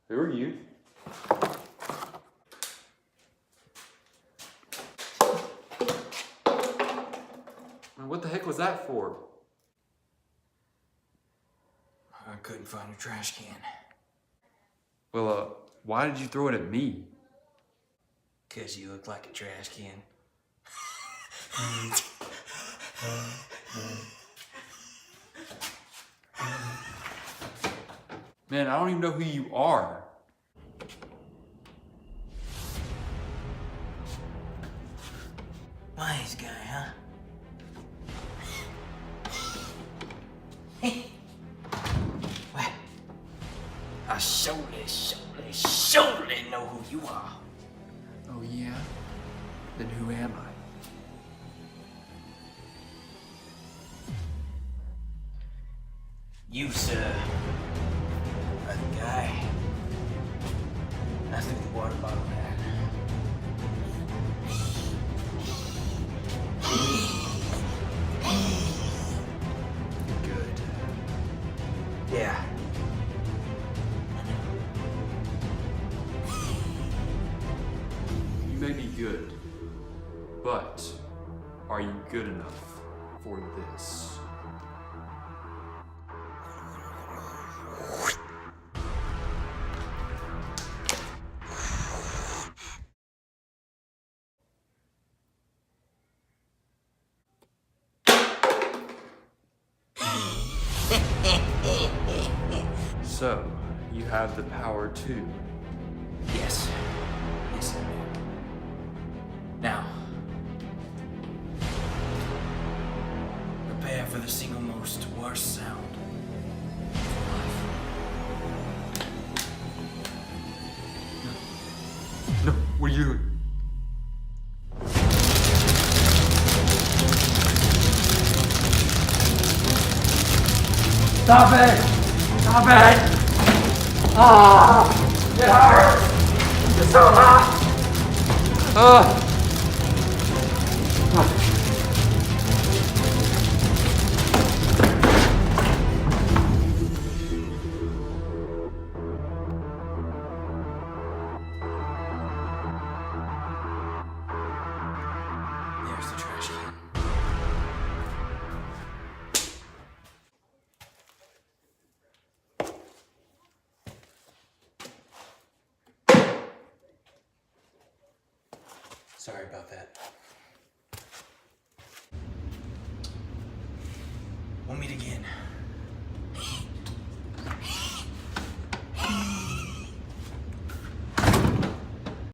Who are you? And what the heck was that for? I couldn't find a trash can. Well, why did you throw it at me? 'Cause you look like a trash can. Man, I don't even know who you are. Wise guy, huh? Well, I surely know who you are. Oh yeah? Then who am I? You, sir, are the guy I threw the water bottle at. Good. Yeah. You may be good, but are you good enough for this? So, you have the power too. Yes. Yes, I do. Now, prepare for the single most worst sound. No, what are you doing? Stop it! Stop it! Ah! It hurts! It's so hot! Ah! There's the trash can. Sorry about that. We'll meet again.